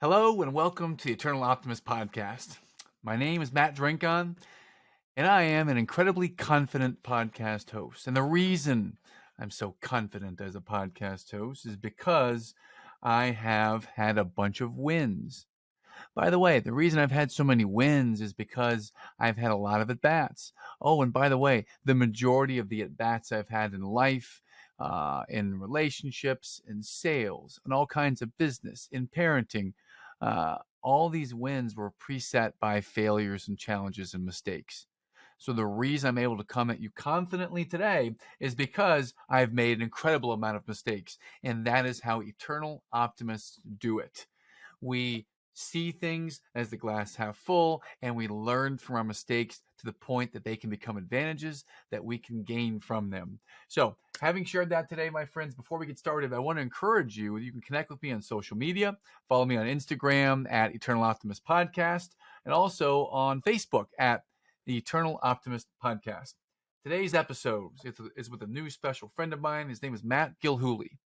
Hello and welcome to the Eternal Optimist podcast. My name is Matt Drinkon, and I am an incredibly confident podcast host. And the reason I'm so confident as a podcast host is because I have had a bunch of wins. By the way, the reason I've had so many wins is because I've had a lot of at-bats. Oh, and by the way, the majority of the at-bats I've had in life, in relationships, in sales, in all kinds of business, in parenting, all these wins were preset by failures and challenges and mistakes. So the reason I'm able to come at you confidently today is because I've made an incredible amount of mistakes. And that is how eternal optimists do it. We see things as the glass half full, and we learn from our mistakes to the point that they can become advantages that we can gain from them. So, having shared that today, my friends, before we get started, I want to encourage you. You can connect with me on social media. Follow me on Instagram at Eternal Optimist Podcast, and also on Facebook at the Eternal Optimist Podcast. Today's episode is with a new special friend of mine. His name is Matt Gilhooly.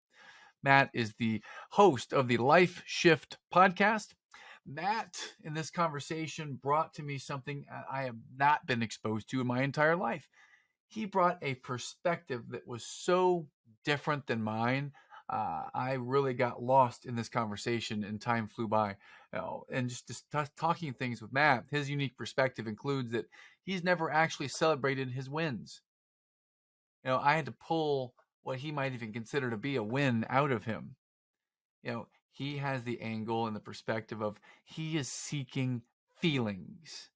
Matt is the host of the Life Shift podcast. Matt, in this conversation, brought to me something I have not been exposed to in my entire life. He brought a perspective that was so different than mine. I really got lost in this conversation and time flew by. And just talking things with Matt, his unique perspective includes that he's never actually celebrated his wins. I had to pull what he might even consider to be a win out of him. He has the angle and the perspective of he is seeking feelings.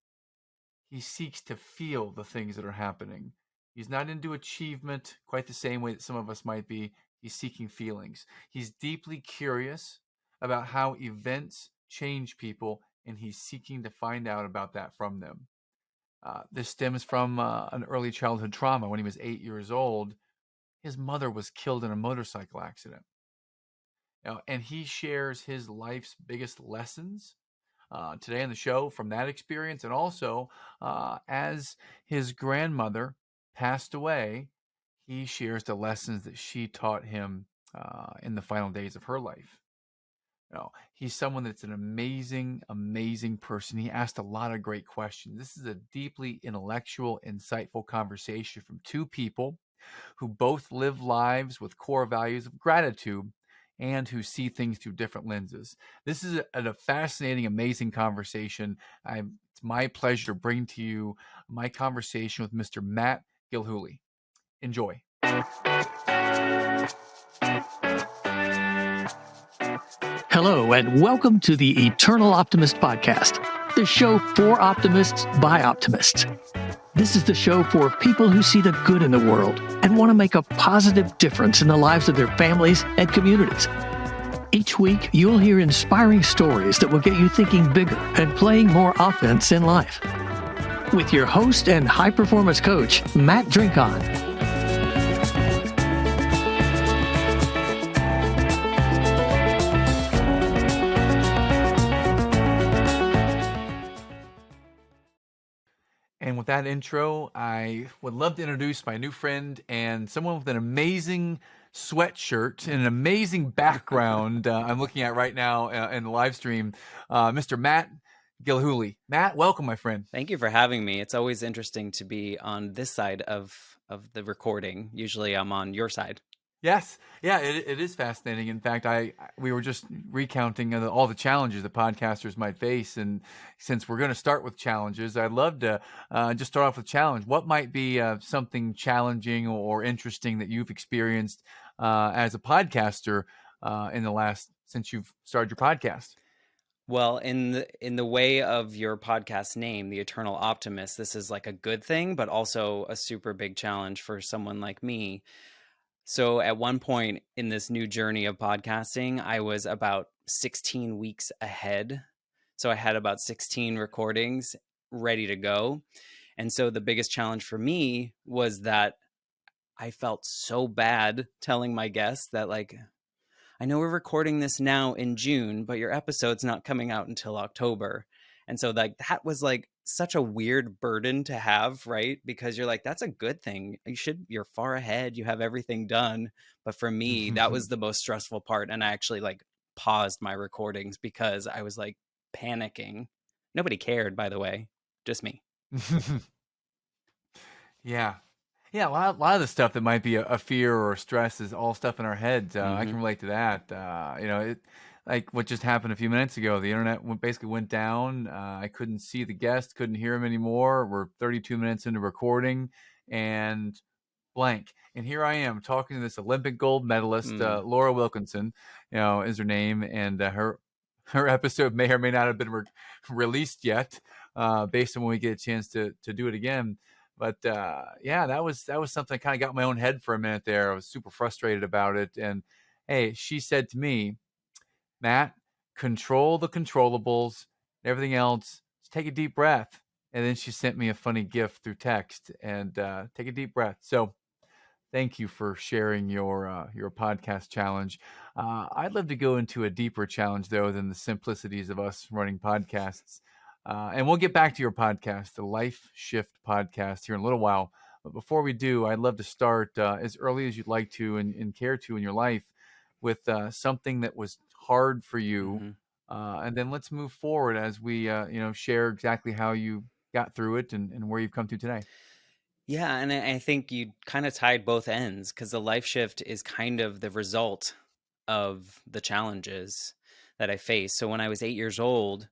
He seeks to feel the things that are happening. He's not into achievement quite the same way that some of us might be. He's seeking feelings. He's deeply curious about how events change people, and he's seeking to find out about that from them. This stems from an early childhood trauma. When he was 8 years old, his mother was killed in a motorcycle accident. And he shares his life's biggest lessons today on the show from that experience. And also, as his grandmother passed away, he shares the lessons that she taught him in the final days of her life. He's someone that's an amazing, amazing person. He asked a lot of great questions. This is a deeply intellectual, insightful conversation from two people who both live lives with core values of gratitude and who see things through different lenses. This is a fascinating, amazing conversation. It's my pleasure to bring to you my conversation with Mr. Matt Gilhooly. Enjoy. Hello, and welcome to the Eternal Optimist Podcast, the show for optimists by optimists. This is the show for people who see the good in the world and want to make a positive difference in the lives of their families and communities. Each week, you'll hear inspiring stories that will get you thinking bigger and playing more offense in life. With your host and high-performance coach, Matt Drinkon. And with that intro, I would love to introduce my new friend and someone with an amazing sweatshirt and an amazing background I'm looking at right now in the live stream, Mr. Matt Gilhooly. Matt, welcome, my friend. Thank you for having me. It's always interesting to be on this side of the recording. Usually I'm on your side. Yes. Yeah, it is fascinating. In fact, we were just recounting all the challenges that podcasters might face. And since we're going to start with challenges, I'd love to just start off with challenge. What might be something challenging or interesting that you've experienced as a podcaster since you've started your podcast? Well, in the way of your podcast name, The Eternal Optimist, this is like a good thing, but also a super big challenge for someone like me. So at one point in this new journey of podcasting, I was about 16 weeks ahead. So I had about 16 recordings ready to go. And so the biggest challenge for me was that I felt so bad telling my guests that, like, I know we're recording this now in June, but your episode's not coming out until October. And so that was like such a weird burden to have, right? Because you're like, that's a good thing. You're far ahead. You have everything done. But for me, that was the most stressful part. And I actually like paused my recordings because I was like panicking. Nobody cared, by the way, just me. Yeah. Yeah, a lot of the stuff that might be a fear or stress is all stuff in our heads. I can relate to that. Like what just happened a few minutes ago. The internet basically went down. I couldn't see the guest, couldn't hear him anymore. We're 32 minutes into recording, and blank. And here I am talking to this Olympic gold medalist, Laura Wilkinson, is her name, and her episode may or may not have been released yet, based on when we get a chance to do it again. But yeah, that was something I kind of got in my own head for a minute there. I was super frustrated about it. And hey, she said to me, Matt, control the controllables, everything else. Just take a deep breath. And then she sent me a funny gift through text, and take a deep breath. So thank you for sharing your podcast challenge. I'd love to go into a deeper challenge, though, than the simplicities of us running podcasts. And we'll get back to your podcast, the Life Shift podcast, here in a little while. But before we do, I'd love to start as early as you'd like to and care to in your life with something that was hard for you. And then let's move forward as we share exactly how you got through it and where you've come to today. Yeah, and I think you kind of tied both ends because the life shift is kind of the result of the challenges that I faced. So when I was 8 years old,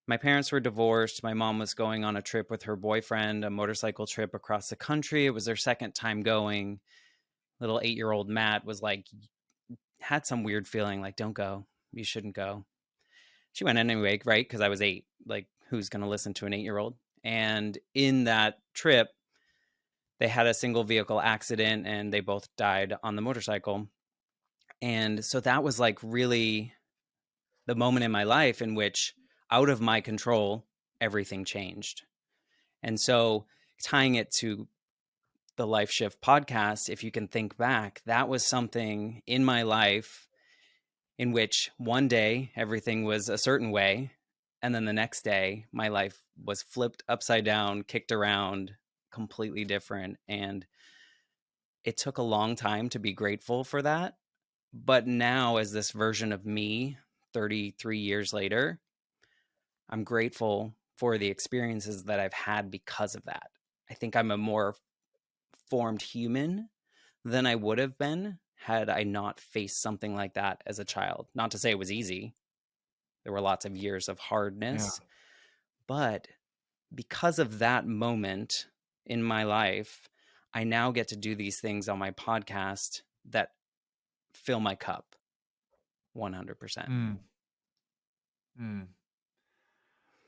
my parents were divorced. My mom was going on a trip with her boyfriend, a motorcycle trip across the country. It was their second time going. Little 8-year-old Matt was like, had some weird feeling like, don't go. You shouldn't go. She went anyway, right? Because I was 8. Like, who's going to listen to an 8-year-old? And in that trip, they had a single vehicle accident and they both died on the motorcycle. And so that was like really the moment in my life in which, out of my control, everything changed. And so tying it to the Life Shift podcast, if you can think back, that was something in my life in which one day everything was a certain way. And then the next day, my life was flipped upside down, kicked around, completely different. And it took a long time to be grateful for that. But now, as this version of me, 33 years later, I'm grateful for the experiences that I've had because of that. I think I'm a more formed human than I would have been had I not faced something like that as a child. Not to say it was easy. There were lots of years of Yeah. hardness, but because of that moment in my life, I now get to do these things on my podcast that fill my cup 100%. Mm. Mm.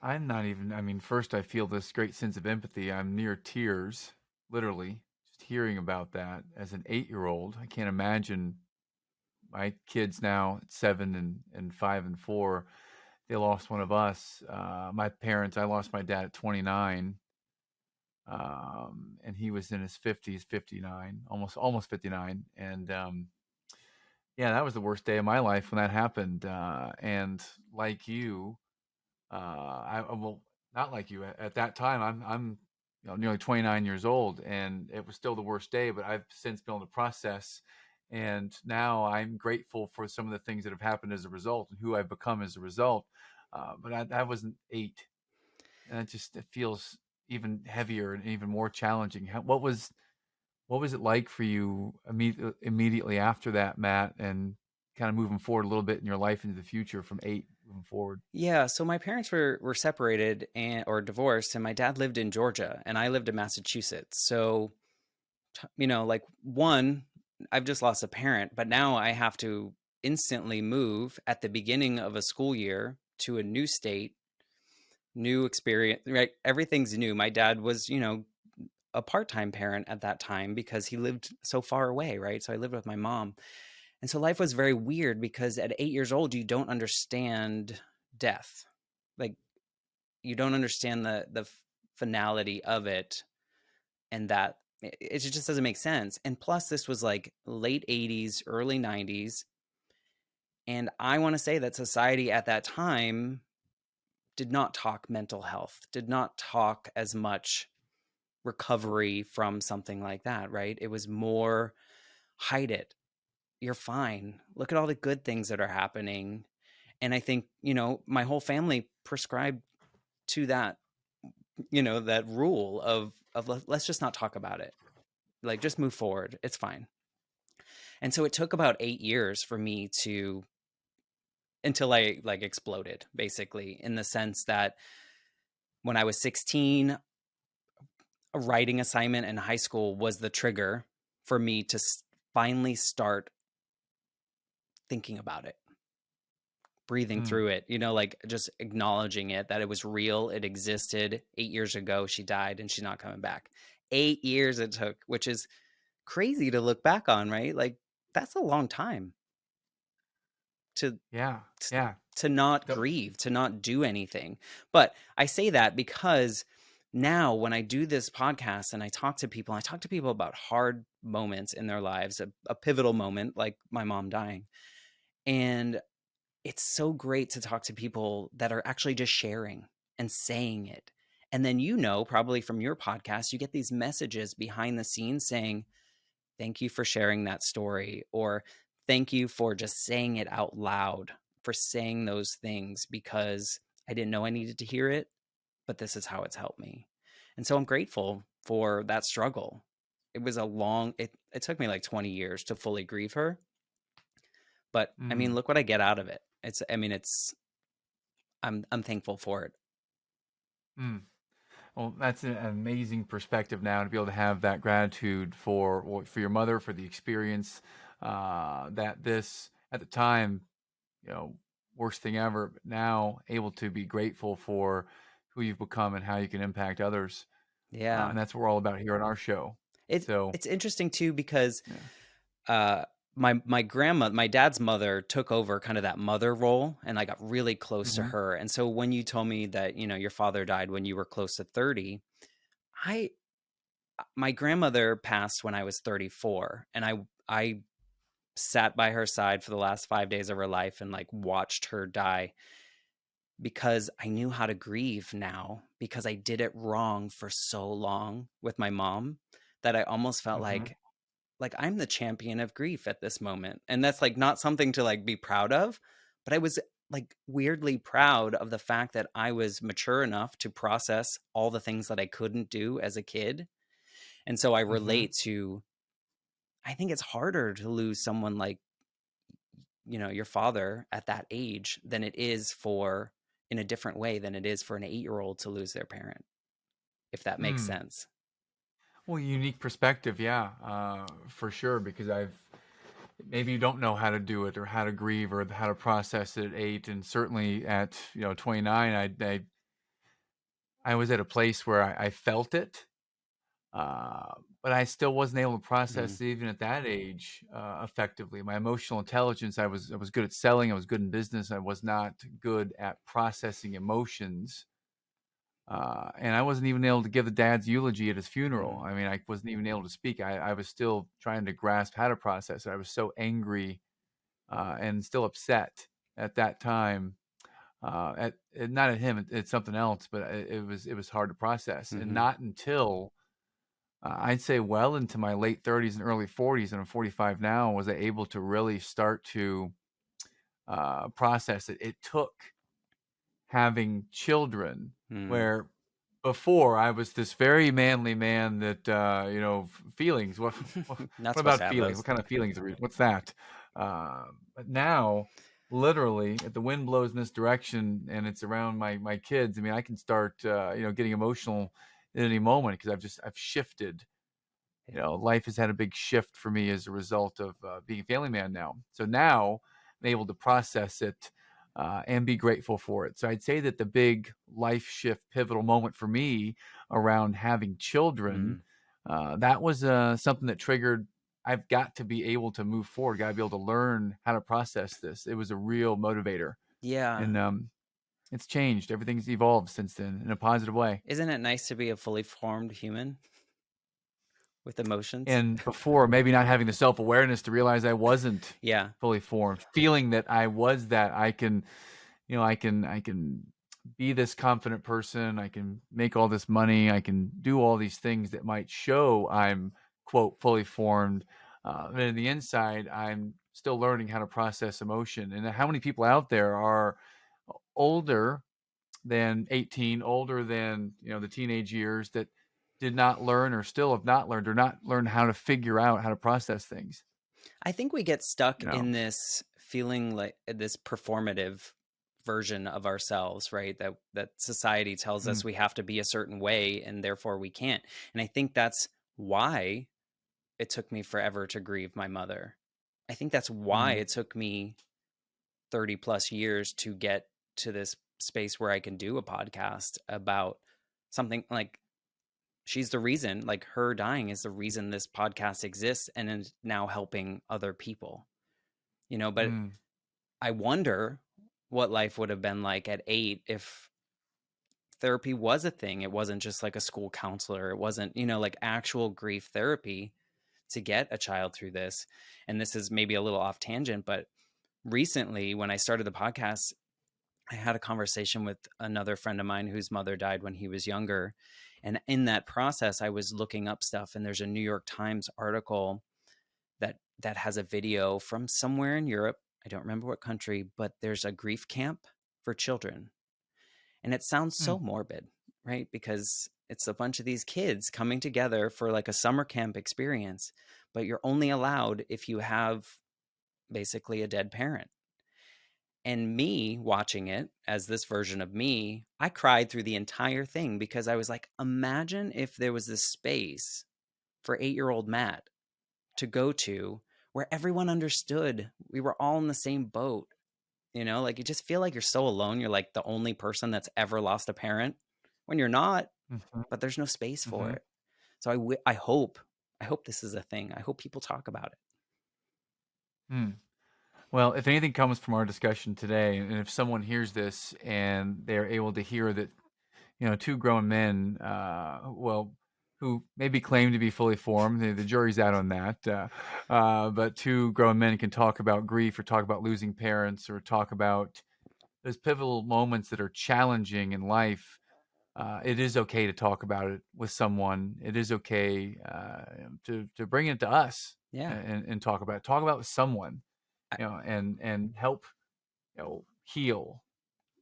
I'm not even, I mean, first, I feel this great sense of empathy. I'm near tears, literally, just hearing about that as an 8-year-old. I can't imagine my kids now, 7 and 5 and 4. They lost one of us. My parents, I lost my dad at 29. And he was in his 50s, 59, almost 59. And yeah, that was the worst day of my life when that happened. And like you, well, not like you. At that time, I'm nearly 29 years old, and it was still the worst day. But I've since been able to process, and now I'm grateful for some of the things that have happened as a result, and who I've become as a result. But I wasn't 8, and it feels even heavier and even more challenging. What was it like for you immediately after that, Matt, and kind of moving forward a little bit in your life into the future from 8 moving forward? Yeah, so my parents were separated or divorced, and my dad lived in Georgia and I lived in Massachusetts. So, like one, I've just lost a parent, but now I have to instantly move at the beginning of a school year to a new state, new experience, right? Everything's new. My dad was, a part-time parent at that time because he lived so far away, right? So I lived with my mom. And so life was very weird because at 8 years old, you don't understand death. Like, you don't understand the finality of it, and that it just doesn't make sense. And plus, this was like late 80s, early 90s. And I want to say that society at that time did not talk mental health, did not talk as much recovery from something like that, right? It was more, hide it. You're fine. Look at all the good things that are happening. And I think, my whole family prescribed to that, that rule of let's just not talk about it. Like, just move forward. It's fine. And so it took about 8 years for me until I like exploded, basically, in the sense that when I was 16, a writing assignment in high school was the trigger for me to finally start thinking about it, breathing Mm. through it, like just acknowledging it, that it was real, it existed. 8 years ago, she died and she's not coming back. 8 years it took, which is crazy to look back on, right? Like, that's a long time to Yeah. t- Yeah. to not So- grieve, to not do anything. But I say that because now when I do this podcast and I talk to people about hard moments in their lives, a pivotal moment like my mom dying. And it's so great to talk to people that are actually just sharing and saying it. And then, probably from your podcast, you get these messages behind the scenes saying, thank you for sharing that story, or thank you for just saying it out loud, for saying those things, because I didn't know I needed to hear it, but this is how it's helped me. And so I'm grateful for that struggle. It was it took me like 20 years to fully grieve her. But I mean, mm. look what I get out of it. I'm thankful for it. Mm. Well, that's an amazing perspective now to be able to have that gratitude for your mother, for the experience, that this at the time, you know, worst thing ever, but now able to be grateful for who you've become and how you can impact others. Yeah. And that's what we're all about here on our show. So, It's interesting too, because yeah. uh my dad's mother took over kind of that mother role, and I got really close to Hmm. her. And so when you told me that, your father died when you were close to 30, I my grandmother passed when I was 34, and I sat by her side for the last 5 days of her life and like watched her die, because I knew how to grieve now, because I did it wrong for so long with my mom, that I almost felt Hmm. like I'm the champion of grief at this moment. And that's like not something to like be proud of, but I was like weirdly proud of the fact that I was mature enough to process all the things that I couldn't do as a kid. And so I Hmm. relate to, I think it's harder to lose someone like, your father at that age than it is for, in a different way than it is for an 8-year-old to lose their parent, if that makes Mm. sense. Well, unique perspective, yeah, for sure. Because maybe you don't know how to do it or how to grieve or how to process it at 8, and certainly at 29, I was at a place where I felt it, uh, but I still wasn't able to Mm, process it even at that age effectively. My emotional intelligence, I was good at selling, I was good in business, I was not good at processing emotions. And I wasn't even able to give the dad's eulogy at his funeral. mm, I mean, I wasn't even able to speak. I was still trying to grasp how to process it. I was so angry and still upset at that time. Not at him, it's something else, but it was hard to process. And mm-hmm, not until I'd say well into my late 30s and early 40s, and I'm 45 now, was I able to really start to process it. It took having children, mm. where before I was this very manly man that feelings. What Not supposed about to have feelings? those. What kind of feelings are we? What's that? But now, literally, if the wind blows in this direction and it's around my kids, I mean, I can start getting emotional at any moment because I've shifted. Life has had a big shift for me as a result of being a family man now. So now I'm able to process it and be grateful for it. So I'd say that the big life shift, pivotal moment for me around having children, Mm. that was something that triggered. I've got to be able to move forward. Got to be able to learn how to process this. It was a real motivator, Yeah. and it's changed. Everything's evolved since then in a positive way. Isn't it nice to be a fully formed human with emotions? And before, maybe not having the self-awareness to realize I wasn't Yeah. fully formed, feeling that I was that. I can be this confident person, I can make all this money, I can do all these things that might show I'm quote fully formed. But in the inside, I'm still learning how to process emotion. And how many people out there are older than 18, older than, the teenage years, that did not learn, or still have not learned, or not learned how to figure out how to process things. I think we get stuck You know. in this feeling like this performative version of ourselves, right? That society tells Mm, us we have to be a certain way and therefore we can't. And I think that's why it took me forever to grieve my mother. I think that's why mm, it took me 30 plus years to get to this space where I can do a podcast about something like she's the reason, like her dying is the reason this podcast exists and is now helping other people, but mm, I wonder what life would have been like at 8 if therapy was a thing. It wasn't just like a school counselor. It wasn't, like actual grief therapy to get a child through this. And this is maybe a little off tangent, but recently when I started the podcast, I had a conversation with another friend of mine whose mother died when he was younger. And in that process, I was looking up stuff, and there's a New York Times article that has a video from somewhere in Europe. I don't remember what country, but there's a grief camp for children. And it sounds mm, so morbid, right? Because it's a bunch of these kids coming together for like a summer camp experience, but you're only allowed if you have basically a dead parent. And me watching it as this version of me, I cried through the entire thing because I was like, imagine if there was this space for 8-year-old Matt to go to where everyone understood we were all in the same boat. Like you just feel like you're so alone. You're like the only person that's ever lost a parent when you're not, mhm, but there's no space for mhm, it. So I hope this is a thing. I hope people talk about it. mm. Well, if anything comes from our discussion today, and if someone hears this and they're able to hear that, two grown men, who maybe claim to be fully formed, the jury's out on that, but two grown men can talk about grief, or talk about losing parents, or talk about those pivotal moments that are challenging in life. It is okay to talk about it with someone. It is okay to bring it to us, Yeah. and talk about it. Talk about it with someone, I, and help, heal,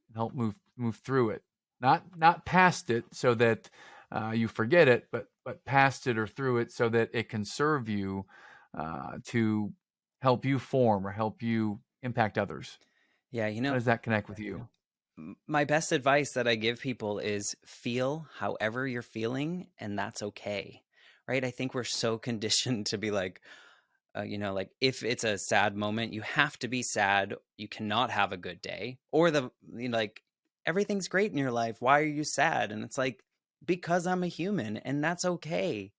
and help move through it. Not past it so that you forget it, but past it or through it so that it can serve you, to help you form, or help you impact others. yeah. How does that connect with you? My best advice that I give people is feel however you're feeling, and that's okay. Right? I think we're so conditioned to be like, like if it's a sad moment, you have to be sad. You cannot have a good day, or like everything's great in your life. Why are you sad? And it's like, because I'm a human, and that's okay.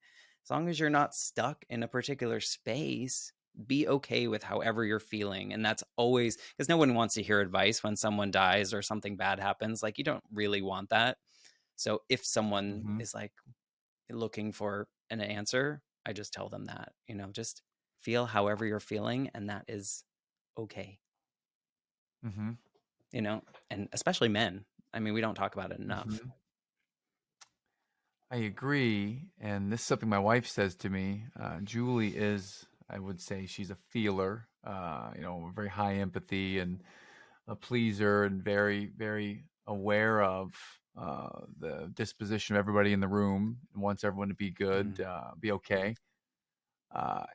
As long as you're not stuck in a particular space, be okay with however you're feeling. And that's always because no one wants to hear advice when someone dies or something bad happens. Like, you don't really want that. So if someone Hmm. is like looking for an answer, I just tell them that, just feel however you're feeling, and that is okay, Hmm. and especially men. I mean, we don't talk about it enough. Hmm. I agree, and this is something my wife says to me. Julie is, I would say, she's a feeler. Very high empathy, and a pleaser, and very, very aware of the disposition of everybody in the room, and wants everyone to be good, Mhm. be okay.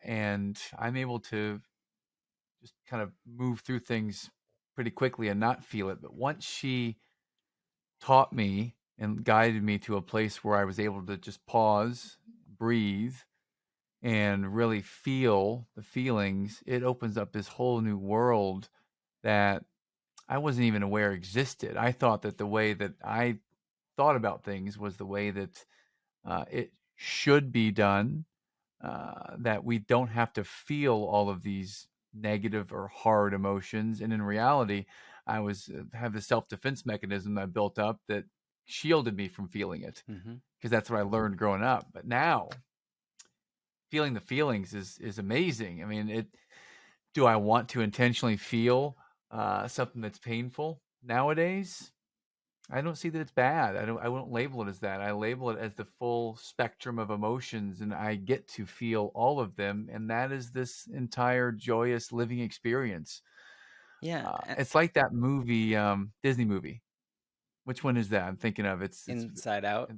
And I'm able to just kind of move through things pretty quickly and not feel it. But once she taught me and guided me to a place where I was able to just pause, breathe, and really feel the feelings, it opens up this whole new world that I wasn't even aware existed. I thought that the way that I thought about things was the way that it should be done, that we don't have to feel all of these negative or hard emotions. And in reality, I was have this self-defense mechanism I built up that shielded me from feeling it, Mhm. because that's what I learned growing up. But now feeling the feelings is amazing. I mean, do I want to intentionally feel something that's painful nowadays? I don't see that it's bad. I won't label it as that. I label it as the full spectrum of emotions, and I get to feel all of them, and that is this entire joyous living experience. Yeah, It's like that movie, Disney movie. Which one is that? I'm thinking of it's Inside Out.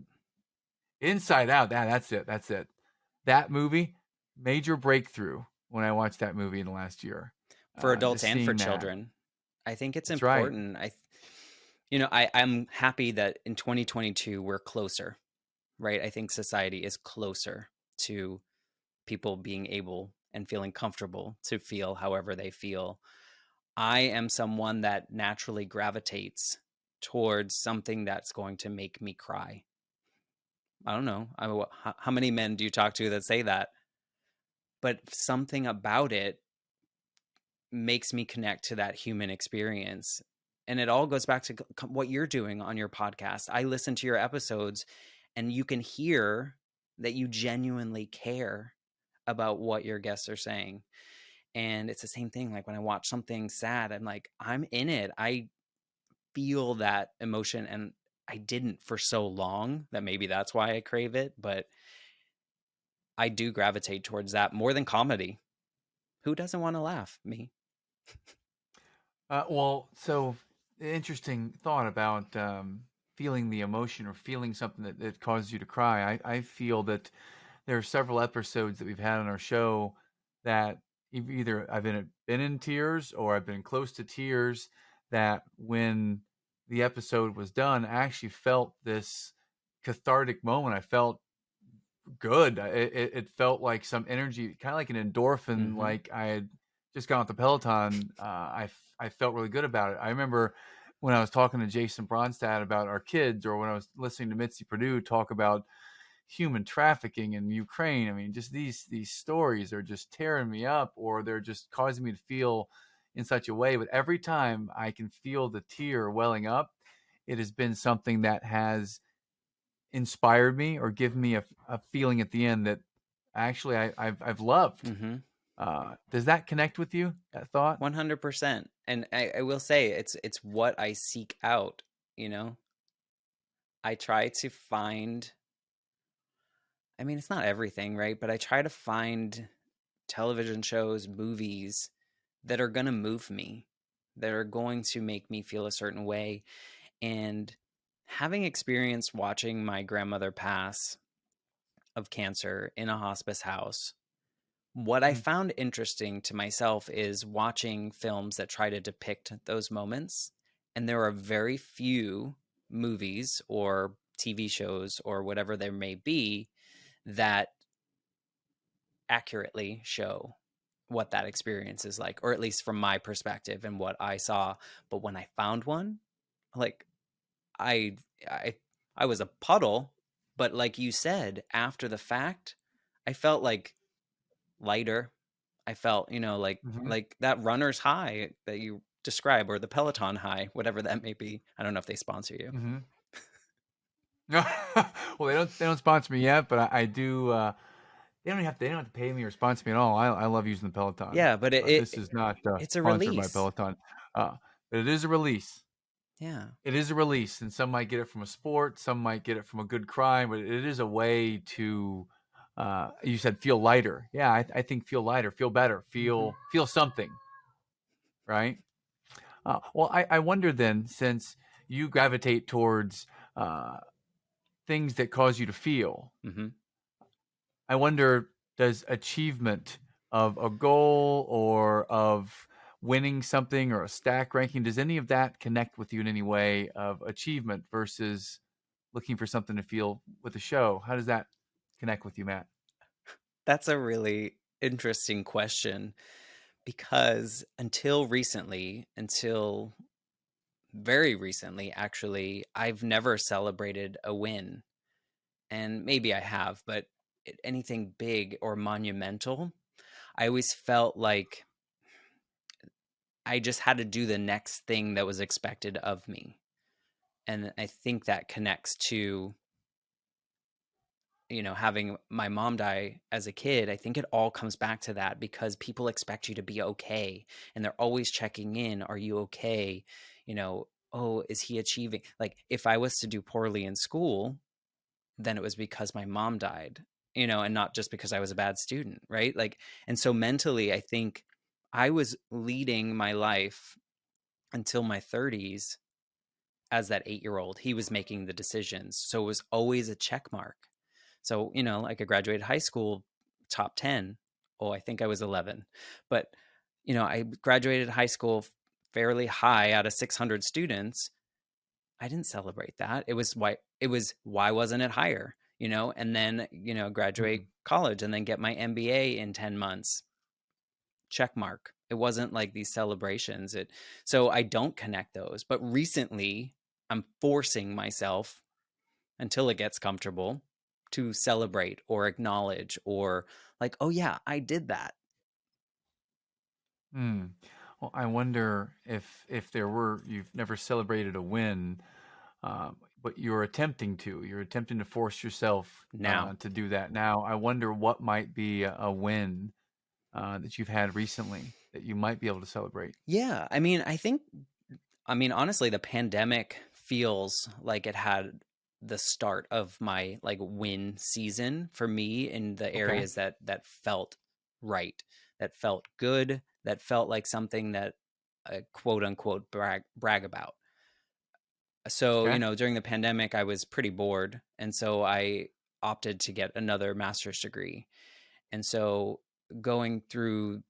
Inside Out. That's it. That's it. That movie, major breakthrough when I watched that movie in the last year. For adults Just and for seeing that. children. I think it's That's right. important. I'm happy that in 2022 we're closer, right? I think society is closer to people being able and feeling comfortable to feel however they feel. I am someone that naturally gravitates towards something that's going to make me cry. I don't know. How many men do you talk to that say that? But something about it makes me connect to that human experience. And it all goes back to what you're doing on your podcast. I listen to your episodes and you can hear that you genuinely care about what your guests are saying. And it's the same thing. Like when I watch something sad, I'm like, I'm in it. I feel that emotion. And I didn't for so long that maybe that's why I crave it. But I do gravitate towards that more than comedy. Who doesn't want to laugh? Me. Well, so interesting thought about feeling the emotion or feeling something that causes you to cry. I feel that there are several episodes that we've had on our show that either I've been in tears or I've been close to tears. That when the episode was done, I actually felt this cathartic moment. I felt good. It felt like some energy, kind of like an endorphin. Mm-hmm. Like I had just gone off the Peloton. I felt really good about it. I remember when I was talking to Jason Bronstadt about our kids, or when I was listening to Mitzi Perdue talk about human trafficking in Ukraine. I mean, just these stories are just tearing me up, or they're just causing me to feel in such a way. But every time I can feel the tear welling up, it has been something that has inspired me or given me a feeling at the end that actually I've loved. Mm-hmm. Does that connect with you? That thought? 100%. And I will say it's what I seek out, you know. I try to find, I mean, it's not everything, right? But I try to find television shows, movies that are going to move me, that are going to make me feel a certain way. And having experienced watching my grandmother pass of cancer in a hospice house, what I Mm, found interesting to myself is watching films that try to depict those moments. And there are very few movies or TV shows or whatever there may be that accurately show what that experience is like, or at least from my perspective and what I saw. But when I found one, like I I I was a puddle, but like you said, after the fact, I felt like lighter. I felt, mhm, like that runner's high that you describe, or the Peloton high, whatever that may be. I don't know if they sponsor you. mhm. Well, they don't sponsor me yet, but I do. They don't have to pay me or sponsor me at all. I love using the Peloton. Yeah, but This is not it's a sponsored by release. Peloton, but it is a release. Yeah. It is a release, and some might get it from a sport, some might get it from a good crime, but it is a way to. You said feel lighter. Yeah, I think feel lighter, feel better, Hmm. feel something, right? Well, I wonder then, since you gravitate towards uh, things that cause you to feel, Hmm. I wonder, does achievement of a goal or of winning something or a stack ranking, does any of that connect with you in any way of achievement versus looking for something to feel with the show? How does that connect with you, Matt? That's a really interesting question because until very recently, actually, I've never celebrated a win. And maybe I have, but anything big or monumental, I always felt like I just had to do the next thing that was expected of me. And I think that connects to, having my mom die as a kid. I think it all comes back to that because people expect you to be okay and they're always checking in. Are you okay? You know, oh, is he achieving? Like if I was to do poorly in school, then it was because my mom died, and not just because I was a bad student, right? Like, and so mentally, I think I was leading my life until my 30s as that 8-year-old. He was making the decisions. So it was always a check mark. So, like I graduated high school, top 10. Oh, I think I was 11. But, I graduated high school fairly high out of 600 students. I didn't celebrate that. Why wasn't it higher? And then, graduate Mm. college and then get my MBA in 10 months. Check mark. It wasn't like these celebrations. So I don't connect those. But recently I'm forcing myself until it gets comfortable to celebrate or acknowledge or like, oh yeah, I did that. Mm. Well, I wonder if you've never celebrated a win, but you're attempting to. You're attempting to force yourself Now. to do that now. I wonder what might be a win that you've had recently that you might be able to celebrate. Yeah. I mean, honestly, the pandemic feels like it had the start of my like win season for me in the Okay. areas that felt right, that felt good, that felt like something that quote unquote brag about. So, Okay. during the pandemic, I was pretty bored. And so I opted to get another master's degree. And so going through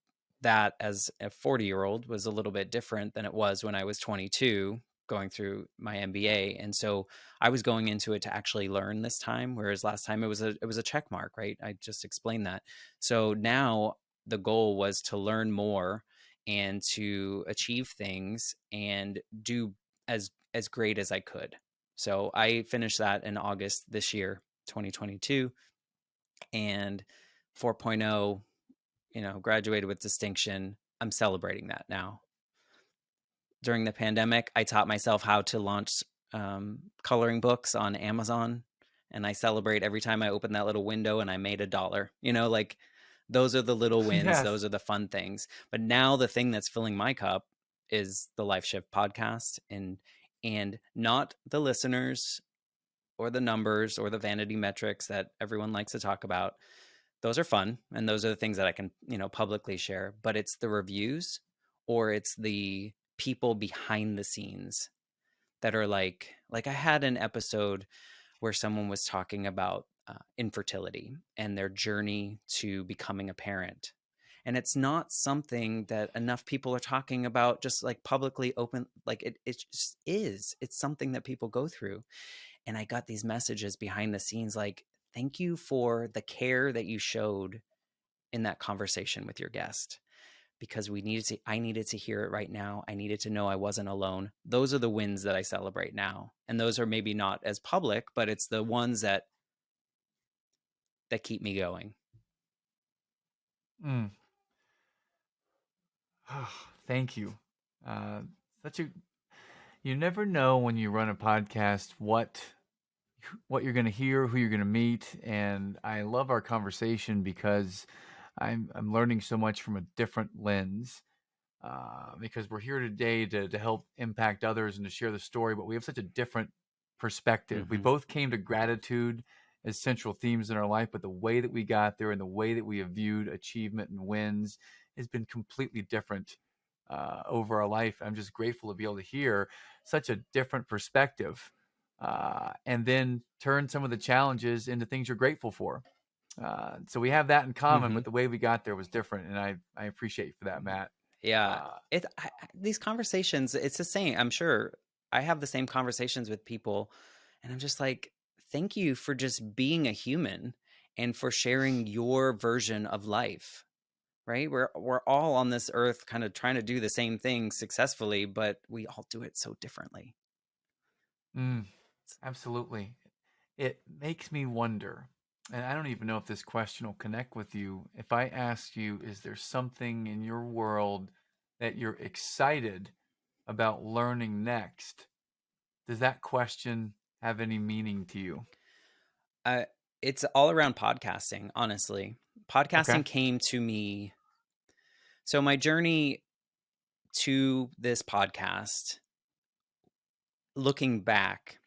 that as a 40-year-old was a little bit different than it was when I was 22 going through my MBA. And so I was going into it to actually learn this time, whereas last time it was a check mark, right? I just explained that. So now the goal was to learn more and to achieve things and do as great as I could. So I finished that in August this year, 2022, and 4.0, graduated with distinction. I'm celebrating that now. During the pandemic, I taught myself how to launch coloring books on Amazon, and I celebrate every time I open that little window and I made $1. Like those are the little wins, Yes. those are the fun things. But now the thing that's filling my cup is the Life Shift podcast, and not the listeners or the numbers or the vanity metrics that everyone likes to talk about. Those are fun, and those are the things that I can, publicly share, but it's the reviews or it's the people behind the scenes that are like I had an episode where someone was talking about infertility and their journey to becoming a parent. And it's not something that enough people are talking about just like publicly open, like it just is. It's something that people go through. And I got these messages behind the scenes like, thank you for the care that you showed in that conversation with your guest, because I needed to hear it right now. I needed to know I wasn't alone. Those are the wins that I celebrate now. And those are maybe not as public, but it's the ones that keep me going. Mm. Thank you. Uh, such a You never know when you run a podcast what you're going to hear, who you're going to meet, and I love our conversation because I'm learning so much from a different lens. Because we're here today to help impact others and to share the story, but we have such a different perspective. We Mm-hmm. both came to gratitude as central themes in our life, but the way that we got there and the way that we have viewed achievement and wins has been completely different over our life. I'm just grateful to be able to hear such a different perspective, and then turn some of the challenges into things you're grateful for. So we have that in common, Mm-hmm. but the way we got there was different, and I appreciate you for that, Matt. Yeah. Uh, These conversations, it's the same. I'm sure I have the same conversations with people, and I'm just like, thank you for just being a human and for sharing your version of life. Right? We're all on this earth kind of trying to do the same thing successfully, but we all do it so differently. mm, absolutely. It makes me wonder, and I don't even know if this question will connect with you. If I asked you, is there something in your world that you're excited about learning next? Does that question have any meaning to you? Uh, it's all around podcasting, honestly. Okay. Podcasting came to me. So my journey to this podcast looking back,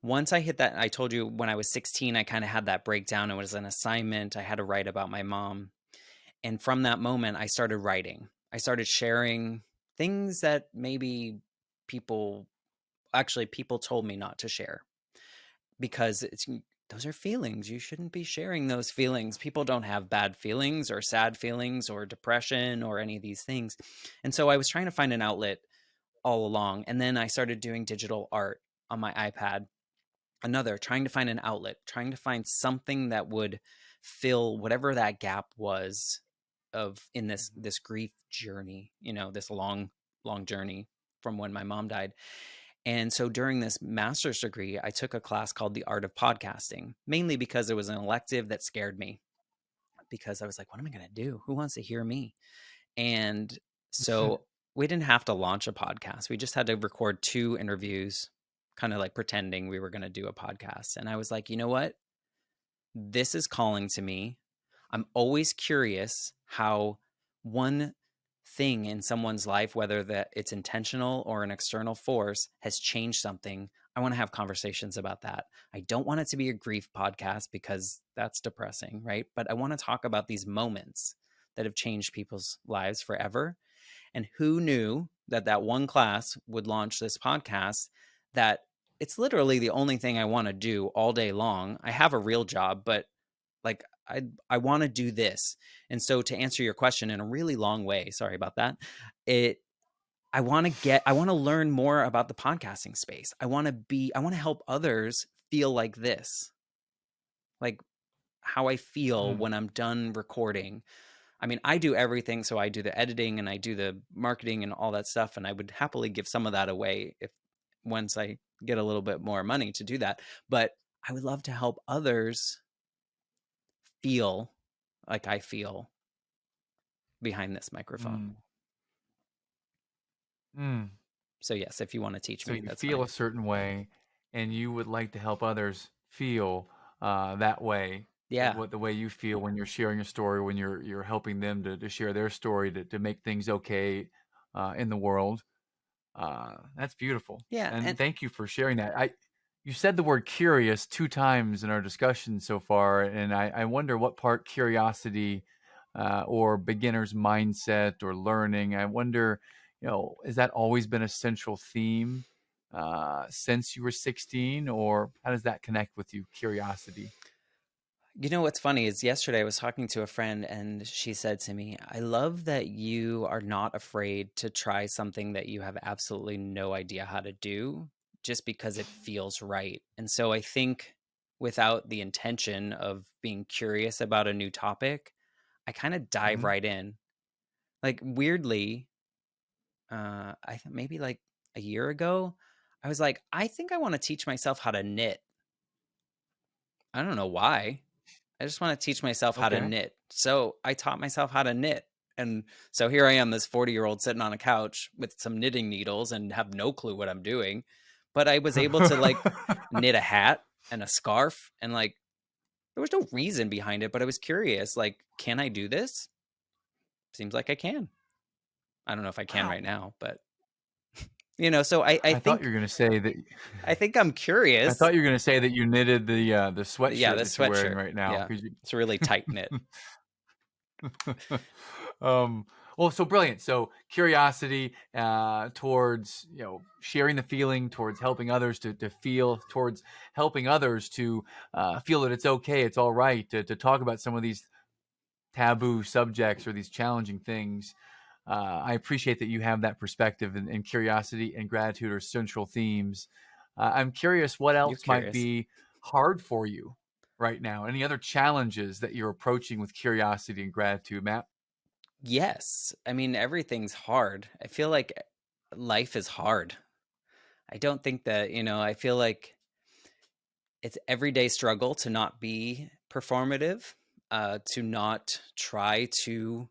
once I hit that, I told you when I was 16, I kind of had that breakdown. It was an assignment. I had to write about my mom. And from that moment, I started writing. I started sharing things that maybe people told me not to share, because those are feelings. You shouldn't be sharing those feelings. People don't have bad feelings or sad feelings or depression or any of these things. And so I was trying to find an outlet all along. And then I started doing digital art on my iPad. Trying to find an outlet, trying to find something that would fill whatever that gap was in this grief journey, this long journey from when my mom died. And so during this master's degree, I took a class called The Art of Podcasting, mainly because it was an elective that scared me, because I was like, what am I going to do? Who wants to hear me? And so we didn't have to launch a podcast. We just had to record 2 interviews, kind of like pretending we were going to do a podcast. And I was like, you know what? This is calling to me. I'm always curious how one thing in someone's life, whether that it's intentional or an external force, has changed something. I want to have conversations about that. I don't want it to be a grief podcast because that's depressing, right? But I want to talk about these moments that have changed people's lives forever. And who knew that one class would launch this podcast, that it's literally the only thing I want to do all day long. I have a real job, but like I want to do this. And so to answer your question in a really long way, sorry about that, I want to learn more about the podcasting space. I want to help others feel like this, like how I feel when I'm done recording. I mean, I do everything. So I do the editing and I do the marketing and all that stuff. And I would happily give some of that away once I get a little bit more money to do that. But I would love to help others feel like I feel behind this microphone. So yes, if you want to teach me, you that's feel fine. a certain way, and you would like to help others feel that way. Yeah. The way you feel when you're sharing a story, when you're helping them to share their story, to make things okay in the world. That's beautiful. Yeah. And thank you for sharing that. You said the word curious 2 times in our discussion so far, and I wonder what part curiosity or beginner's mindset or learning, I wonder, has that always been a central theme since you were 16, or how does that connect with you, curiosity? You know what's funny is yesterday I was talking to a friend and she said to me, I love that you are not afraid to try something that you have absolutely no idea how to do just because it feels right. And so I think without the intention of being curious about a new topic, I kind of dive right in. Like weirdly, I think maybe like a year ago, I was like, I think I want to teach myself how to knit. I don't know why. I just want to teach myself how to Okay. knit. So I taught myself how to knit. And so here I am, this 40-year-old sitting on a couch with some knitting needles and have no clue what I'm doing. But I was able to like knit a hat and a scarf, and like there was no reason behind it, but I was curious, like, can I do this? Seems like I can. I don't know if I can Wow. right now, but so I I thought think you were going to say that. I think I'm I curious. thought you were going to say that you knitted the Yeah, sweatshirt the that you're wearing sweatshirt. right now, Yeah. because It's a really tight knit. well, so brilliant. So curiosity towards sharing the feeling, towards helping others to feel, towards helping others to feel that it's okay, it's all right to talk about some of these taboo subjects or these challenging things. I appreciate that you have that perspective, and curiosity and gratitude are central themes. I'm curious what You're else might curious. be hard for you right now. Any other challenges that you're approaching with curiosity and gratitude, Matt? Yes. I mean, everything's hard. I feel like life is hard. I don't think that, I feel like it's everyday struggle to not be performative, to not try to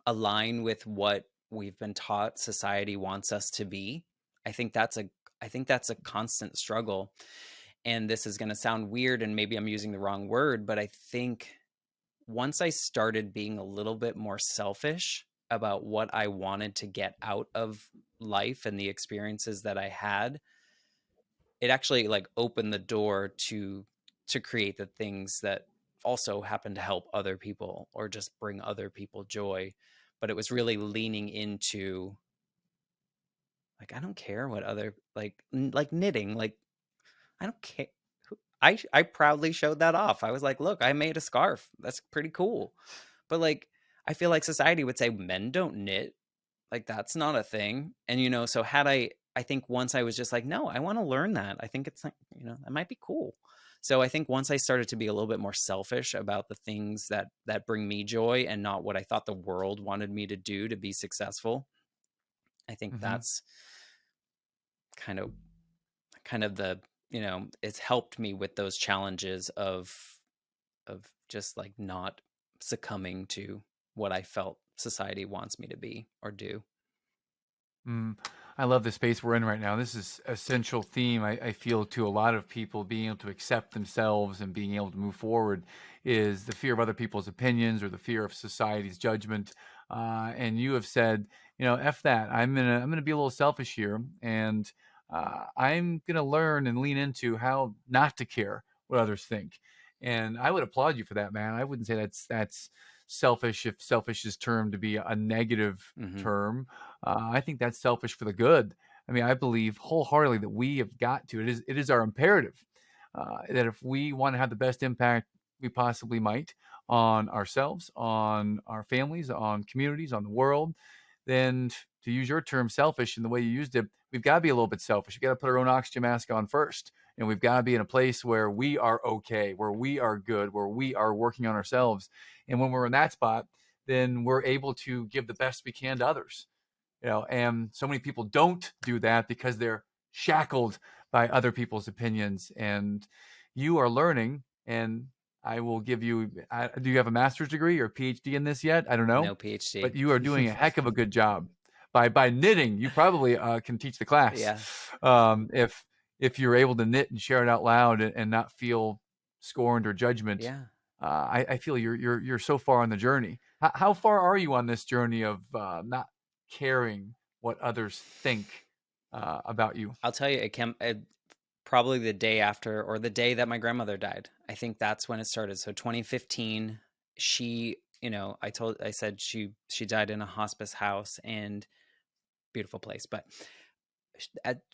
align with what we've been taught society wants us to be. I think that's a constant struggle. And this is going to sound weird and maybe I'm using the wrong word, but I think once I started being a little bit more selfish about what I wanted to get out of life and the experiences that I had, it actually like opened the door to create the things that also happen to help other people or just bring other people joy. But it was really leaning into like, I don't care what other like knitting, like I don't care. I proudly showed that off. I was like, look, I made a scarf. That's pretty cool. But like, I feel like society would say men don't knit. Like that's not a thing. And so I think once I was just like, no, I want to learn that. I think it's like, that might be cool. So I think once I started to be a little bit more selfish about the things that bring me joy and not what I thought the world wanted me to do to be successful, I think Hmm. that's kind of the, it's helped me with those challenges of just like not succumbing to what I felt society wants me to be or do. Mm, I love the space we're in right now. This is a central theme I feel to a lot of people being able to accept themselves and being able to move forward is the fear of other people's opinions or the fear of society's judgment. And you have said, F that. I'm gonna be a little selfish here, and I'm gonna learn and lean into how not to care what others think. And I would applaud you for that, man. I wouldn't say that's selfish if selfish is termed to be a negative Hmm. term. I think that's selfish for the good. I mean, I believe wholeheartedly that we have got to. It is our imperative that if we want to have the best impact we possibly might on ourselves, on our families, on communities, on the world, then to use your term, selfish, in the way you used it, we've got to be a little bit selfish. We've got to put our own oxygen mask on first, and we've got to be in a place where we are okay, where we are good, where we are working on ourselves. And when we're in that spot, then we're able to give the best we can to others. And so many people don't do that because they're shackled by other people's opinions. And you are learning, and I will give you, do you have a master's degree or a PhD in this yet? I don't know, No PhD. but you are doing a heck of a good job by knitting. You probably can teach the class Yeah. if you're able to knit and share it out loud and not feel scorned or judgment. Yeah. I feel you're so far on the journey. How far are you on this journey of not caring what others think about you? I'll tell you, it came probably the day after or the day that my grandmother died. I think that's when it started. So 2015, she, I said she died in a hospice house, and beautiful place. But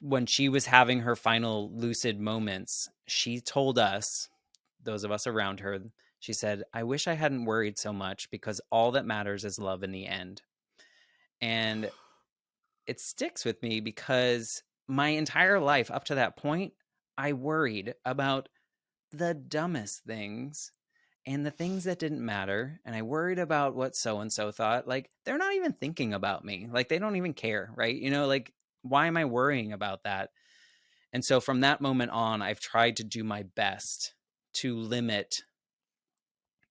when she was having her final lucid moments, she told us, those of us around her, she said, I wish I hadn't worried so much because all that matters is love in the end. And it sticks with me because my entire life up to that point, I worried about the dumbest things and the things that didn't matter. And I worried about what so and so thought. Like, they're not even thinking about me. Like, they don't even care, right? Like, why am I worrying about that? And so from that moment on, I've tried to do my best to limit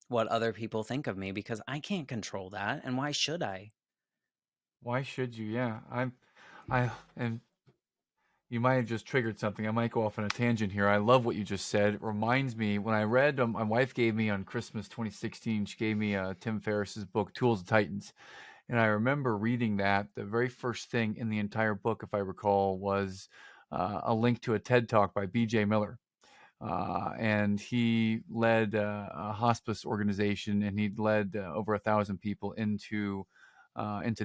what other people think of me because I can't control that. And why should I? Why should you? Yeah, and you might have just triggered something. I might go off on a tangent here. I love what you just said. It reminds me when I read, my wife gave me on Christmas 2016, she gave me Tim Ferriss's book, Tools of Titans. And I remember reading that. The very first thing in the entire book, if I recall, was a link to a TED Talk by B.J. Miller. And he led a hospice organization, and he led over 1,000 people into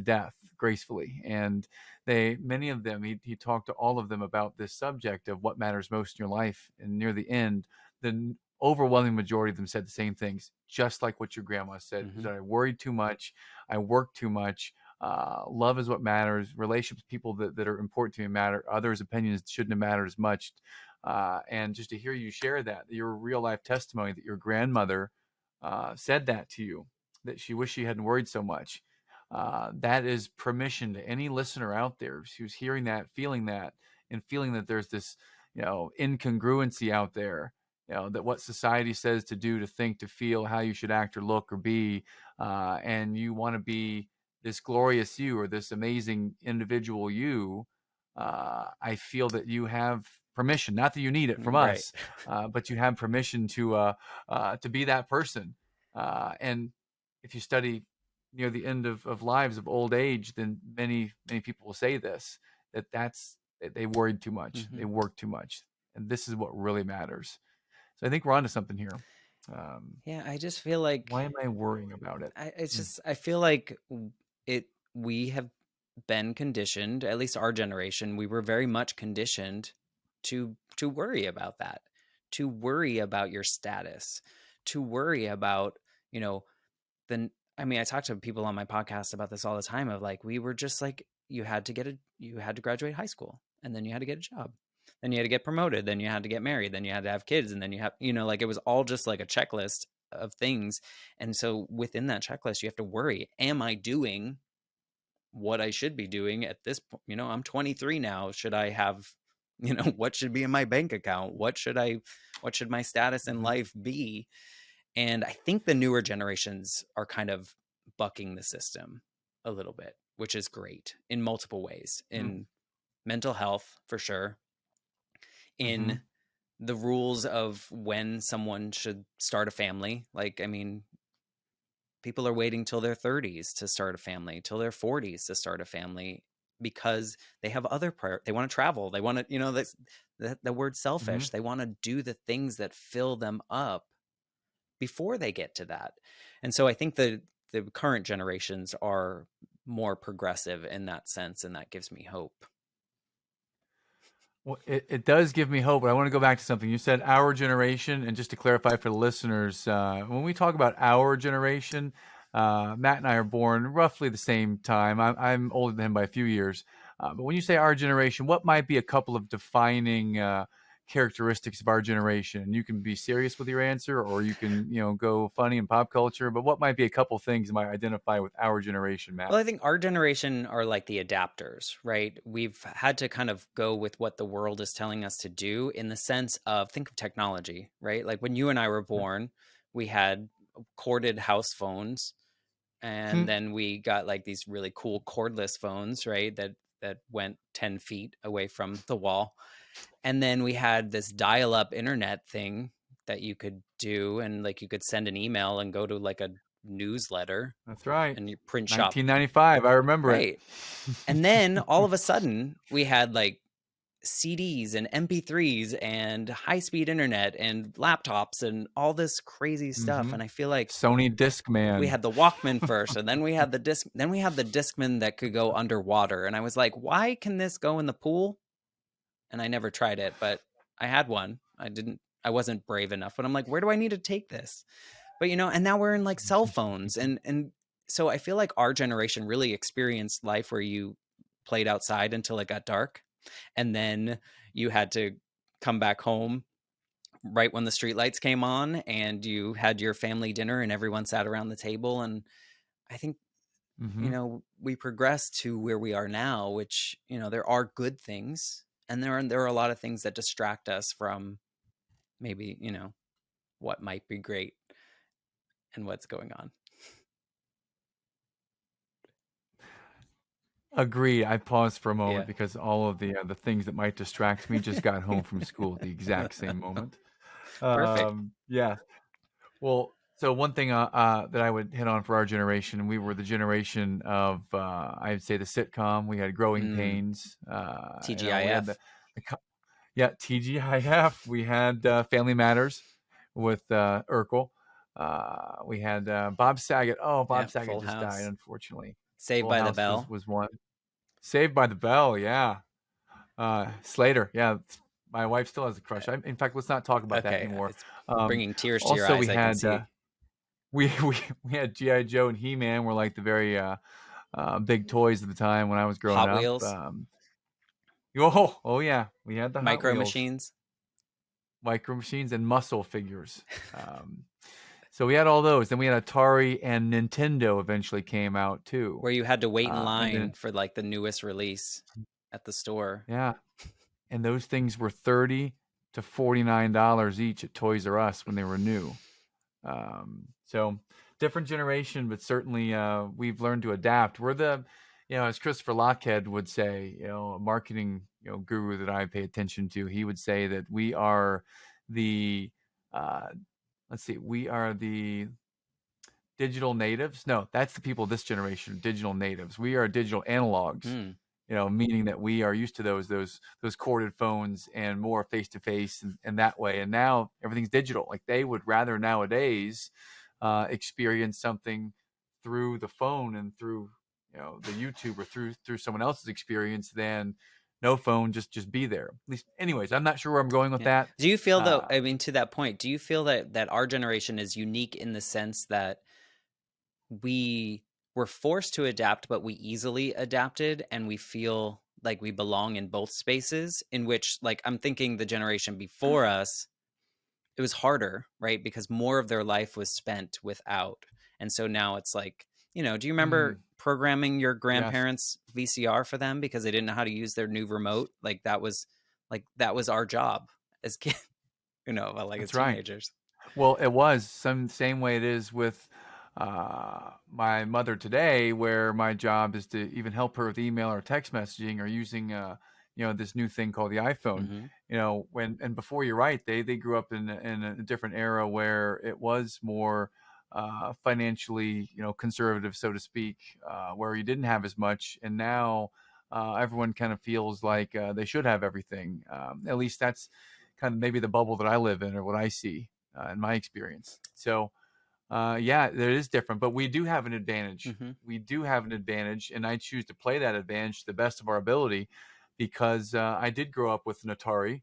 death gracefully. And many of them, he talked to all of them about this subject of what matters most in your life. And near the end, the overwhelming majority of them said the same things, just like what your grandma said, Mm-hmm. that I worried too much, I worked too much. Love is what matters. Relationships, people that are important to me matter. Others' opinions shouldn't have mattered as much. And just to hear you share that, your real life testimony that your grandmother said that to you, that she wished she hadn't worried so much. That is permission to any listener out there who's hearing that, and feeling that there's this, incongruency out there, that what society says to do, to think, to feel, how you should act or look or be, and you want to be this glorious you or this amazing individual you. I feel that you have permission, not that you need it from Right. us, but you have permission to be that person. And if you study near the end of lives of old age, then many people will say this, that they worried too much, Mm-hmm. they worked too much. and this is what really matters. So I think we're onto something here. Yeah, I just feel like Why am I worrying about it? it's Mm. just I feel like we have been conditioned, at least our generation, we were very much conditioned to worry about that, to worry about your status, to worry about, you know, the I mean, I talk to people on my podcast about this all the time of like we were just like you had to graduate high school and then you had to get a job. Then you had to get promoted, then you had to get married, then you had to have kids, and then you have, like it was all just like a checklist of things. And so within that checklist, you have to worry, am I doing what I should be doing at this point? I'm 23 now. Should I have, what should be in my bank account? What should my status in life be? And I think the newer generations are kind of bucking the system a little bit, which is great in multiple ways. In mental health, for sure. In the rules of when someone should start a family. Like, I mean, people are waiting till their 30s to start a family, till their 40s to start a family, because they have other they want to travel. They want to, the word selfish. They want to do the things that fill them up before they get to that. And so I think the current generations are more progressive in that sense, and that gives me hope. Well, it does give me hope, but I want to go back to something. You said our generation, and just to clarify for the listeners, when we talk about our generation, Matt and I are born roughly the same time. I'm older than him by a few years. But when you say our generation, what might be a couple of defining characteristics of our generation? And you can be serious with your answer, or you can, go funny and pop culture. But what might be a couple things you might identify with our generation, Matt? Well, I think our generation are like the adapters, right? We've had to kind of go with what the world is telling us to do, in the sense of, think of technology, right? Like when you and I were born, we had corded house phones, and then we got like these really cool cordless phones, right? That went 10 feet away from the wall. And then we had this dial-up internet thing that you could do, and like you could send an email and go to like a newsletter. That's right. And you print shop. 1995. I remember right. it. And then all of a sudden we had like CDs and MP3s and high-speed internet and laptops and all this crazy stuff. And I feel like Sony Discman. we had the Walkman first, and then we had the disc. Then we had the Discman that could go underwater. And I was like, why can this go in the pool? And I never tried it, but I had one. I wasn't brave enough, but I'm like, where do I need to take this? But, and now we're in like cell phones. And so I feel like our generation really experienced life where you played outside until it got dark. And then you had to come back home right when the streetlights came on, and you had your family dinner and everyone sat around the table. And I think, we progressed to where we are now, which, there are good things, and there are a lot of things that distract us from maybe, what might be great and what's going on. Agree. I paused for a moment because all of the things that might distract me just got home from school at the exact same moment. Perfect. Yeah. Well, so one thing that I would hit on for our generation, we were the generation of I'd say the sitcom. We had Growing Pains. TGIF. TGIF. We had Family Matters with Urkel. We had Bob Saget. Oh, Bob Saget Full just House. died, unfortunately. Saved Full by House the Bell was one. Saved by the Bell, yeah. Slater, yeah. My wife still has a crush. In fact, let's not talk about that anymore. It's bringing tears to your Also, eyes. we I can had see. we had G.I. Joe and He-Man were like the very big toys at the time when I was growing Hot up. Wheels. Oh yeah, we had the Micro Hot Wheels. Machines. Micro Machines and muscle figures. So we had all those. Then we had Atari, and Nintendo eventually came out too. Where you had to wait in line for like the newest release at the store. Yeah. And those things were $30 to $49 each at Toys R Us when they were new. So different generation, but certainly we've learned to adapt. We're the, as Christopher Lochhead would say, a marketing guru that I pay attention to. He would say that we are the we are the digital natives. No, that's the people of this generation, digital natives. We are digital analogs. meaning that we are used to those corded phones and more face to face and that way. And now everything's digital. Like they would rather nowadays experience something through the phone and through the YouTube or through someone else's experience than no phone, just be there. At least, anyways, I'm not sure where I'm going with Yeah. that. Do you feel though, I mean, to that point, do you feel that our generation is unique in the sense that we were forced to adapt, but we easily adapted and we feel like we belong in both spaces, in which, like, I'm thinking the generation before us, it was harder, right? Because more of their life was spent without. And so now it's like, do you remember programming your Yes, grandparents' VCR for them because they didn't know how to use their new remote? Like that was our job as kids, as that's right. teenagers. Well, it was same way it is with my mother today, where my job is to even help her with email or text messaging or using this new thing called the iPhone. Mm-hmm. Before, you're right, they grew up in a different era where it was more financially conservative, so to speak, where you didn't have as much, and now everyone kind of feels like they should have everything. At least that's kind of maybe the bubble that I live in or what I see in my experience. So yeah, there is different, but we do have an advantage. Mm-hmm. We do have an advantage, and I choose to play that advantage to the best of our ability because I did grow up with an Atari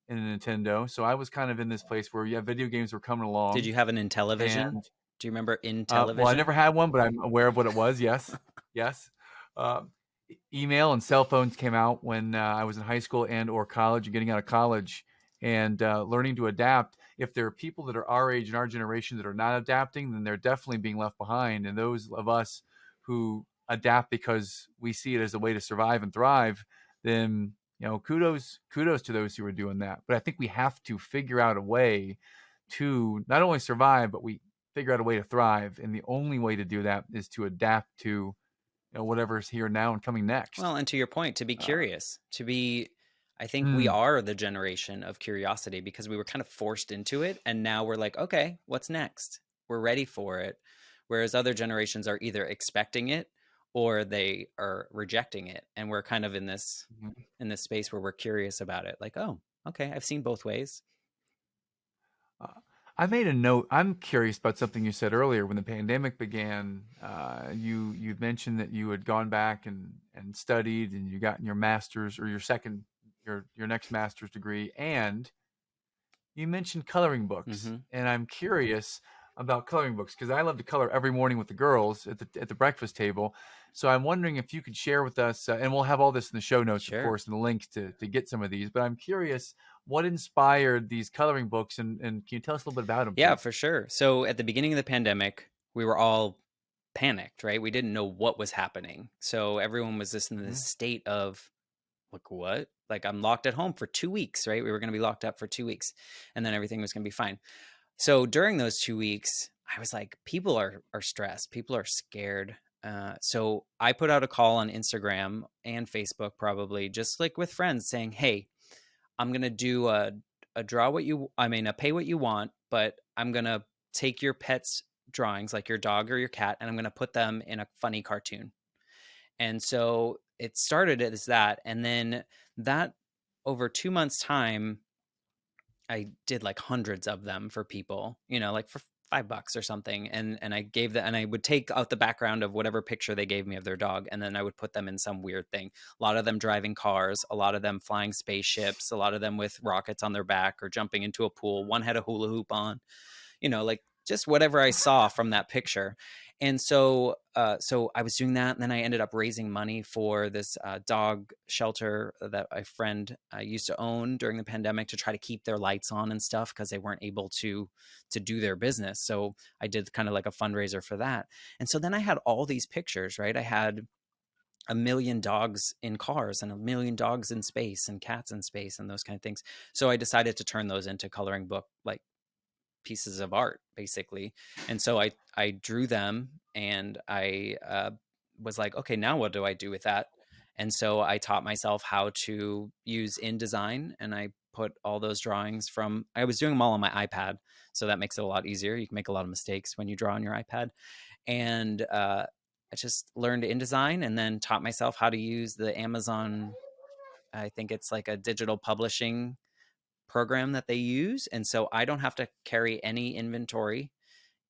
and a Nintendo. So I was kind of in this place where, yeah, video games were coming Did along. you have an Intellivision? And Do you remember well, I Intellivision? never had one, but I'm aware of what it was. Yes. Yes. Um, Email and cell phones came out when I was in high school and or college and getting out of college, and learning to adapt. If there are people that are our age and our generation that are not adapting, then they're definitely being left behind. And those of us who adapt because we see it as a way to survive and thrive, then kudos to those who are doing that. But I think we have to figure out a way to not only survive, but we figure out a way to thrive. And the only way to do that is to adapt to whatever's here now and coming next. Well, and to your point, to be Uh, curious, I think we mm, are the generation of curiosity because we were kind of forced into it. And now we're like, okay, what's next? We're ready for it. Whereas other generations are either expecting it or they are rejecting it. And we're kind of in this mhm. space where we're curious about it. Like, oh, okay, I've seen both ways. Uh, I made a note. I'm curious about something you said earlier when the pandemic began. You mentioned that you had gone back and studied, and you got your master's or your next master's degree, and you mentioned coloring books, Mm-hmm. and I'm curious about coloring books because I love to color every morning with the girls at the breakfast table. So I'm wondering if you could share with us, and we'll have all this in the show notes, of Sure. course, and the links to get some of these. But I'm curious what inspired these coloring books, and can you tell us a little bit about them, Yeah, please? for sure. So at the beginning of the pandemic, we were all panicked, right? We didn't know what was happening. So everyone was just in this Mhm. state of, like, what? Like, I'm locked at home for 2 weeks, right? We were going to be locked up for 2 weeks and then everything was going to be fine. So during those 2 weeks, I was like, people are stressed. People are scared. So I put out a call on Instagram and Facebook, probably just like with friends, saying, hey, I'm going to do a pay what you want, but I'm going to take your pet's drawings, like your dog or your cat, and I'm going to put them in a funny cartoon. And so it started as that. And then that, over 2 months' time, I did like hundreds of them for people, like for $5 or something. And I gave that, and I would take out the background of whatever picture they gave me of their dog. And then I would put them in some weird thing. A lot of them driving cars, a lot of them flying spaceships, a lot of them with rockets on their back or jumping into a pool. One had a hula hoop on, like just whatever I saw from that picture. And so I was doing that, and then I ended up raising money for this dog shelter that a friend used to own during the pandemic to try to keep their lights on and stuff because they weren't able to do their business. So I did kind of like a fundraiser for that. And so then I had all these pictures, right? I had a million dogs in cars and a million dogs in space and cats in space and those kind of things. So I decided to turn those into coloring book, like, pieces of art, basically. And so I drew them, and I was like, okay, now what do I do with that? And so I taught myself how to use InDesign, and I put all those drawings I was doing them all on my iPad, so that makes it a lot easier. You can make a lot of mistakes when you draw on your iPad. And I just learned InDesign and then taught myself how to use the Amazon. I think it's like a digital publishing program that they use. And so I don't have to carry any inventory.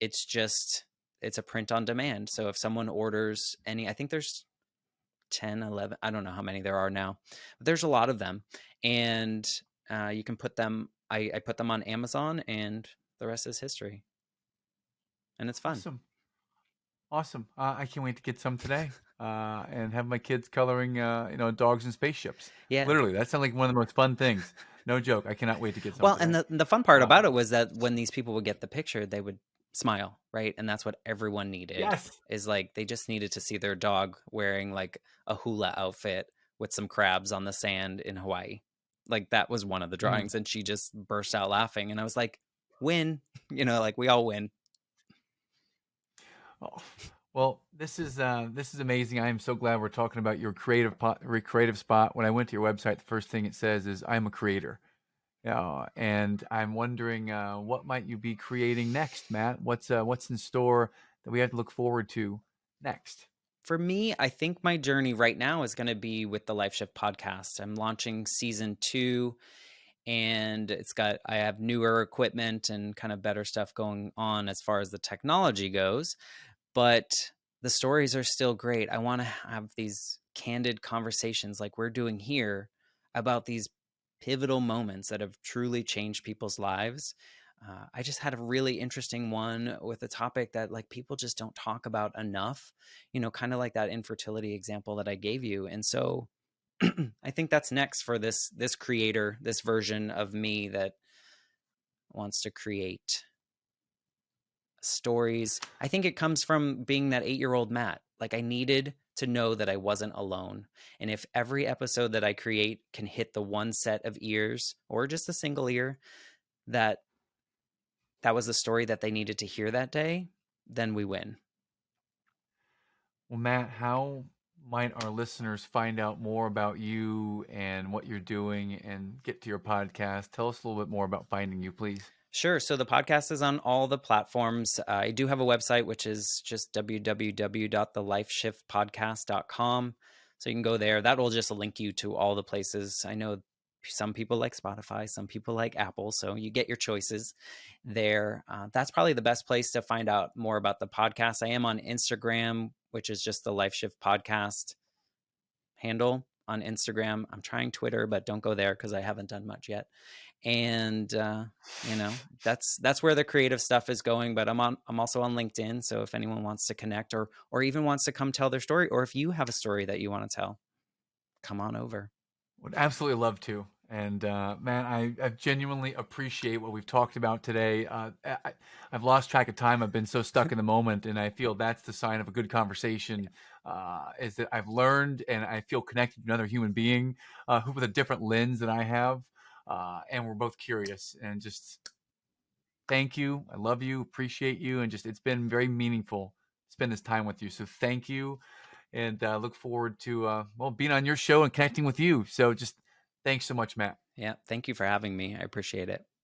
It's a print on demand. So if someone orders I think there's 10, 11, I don't know how many there are now, but there's a lot of them. And you can put them, I put them on Amazon, and the rest is history. And it's fun. Awesome. I can't wait to get some today and have my kids coloring, dogs and spaceships. Yeah. Literally, that sounds like one of the most fun things. No joke. I cannot wait to get some Well, today. and the fun part about it was that when these people would get the picture, they would smile, right? And that's what everyone needed. Yes. Is like they just needed to see their dog wearing like a hula outfit with some crabs on the sand in Hawaii. Like that was one of the drawings, and she just burst out laughing, and I was like, win. Like we all win. Oh, well, this is amazing. I am so glad we're talking about your creative spot. When I went to your website, the first thing it says is I'm a creator. And I'm wondering what might you be creating next, Matt? What's in store that we have to look forward to next? For me, I think my journey right now is going to be with the Life Shift podcast. I'm launching season 2, and I have newer equipment and kind of better stuff going on as far as the technology goes, but the stories are still great. I want to have these candid conversations like we're doing here about these pivotal moments that have truly changed people's lives. I just had a really interesting one with a topic that like people just don't talk about enough, kind of like that infertility example that I gave you. And so I think that's next for this creator, this version of me that wants to create stories. I think it comes from being that 8-year-old Matt. Like I needed to know that I wasn't alone. And if every episode that I create can hit the one set of ears or just a single ear that was the story that they needed to hear that day, then we win. Well, Matt, how might our listeners find out more about you and what you're doing and get to your podcast? Tell us a little bit more about finding you, please. Sure. So the podcast is on all the platforms. I do have a website, which is just www.thelifeshiftpodcast.com. So you can go there. That will just link you to all the places. I know some people like Spotify, some people like Apple. So you get your choices there. That's probably the best place to find out more about the podcast. I am on Instagram, which is just the Life Shift Podcast handle on Instagram. I'm trying Twitter, but don't go there because I haven't done much yet. And that's where the creative stuff is going. But I'm also on LinkedIn. So if anyone wants to connect or even wants to come tell their story, or if you have a story that you want to tell, come on over. Would absolutely love to. And man, I genuinely appreciate what we've talked about today. I've lost track of time. I've been so stuck in the moment, and I feel that's the sign of a good conversation. Is that I've learned and I feel connected to another human being who with a different lens than I have, and we're both curious. And just thank you. I love you, appreciate you, and just it's been very meaningful to spend this time with you. So thank you, and look forward to being on your show and connecting with you. So just thanks so much, Matt. Yeah, thank you for having me. I appreciate it.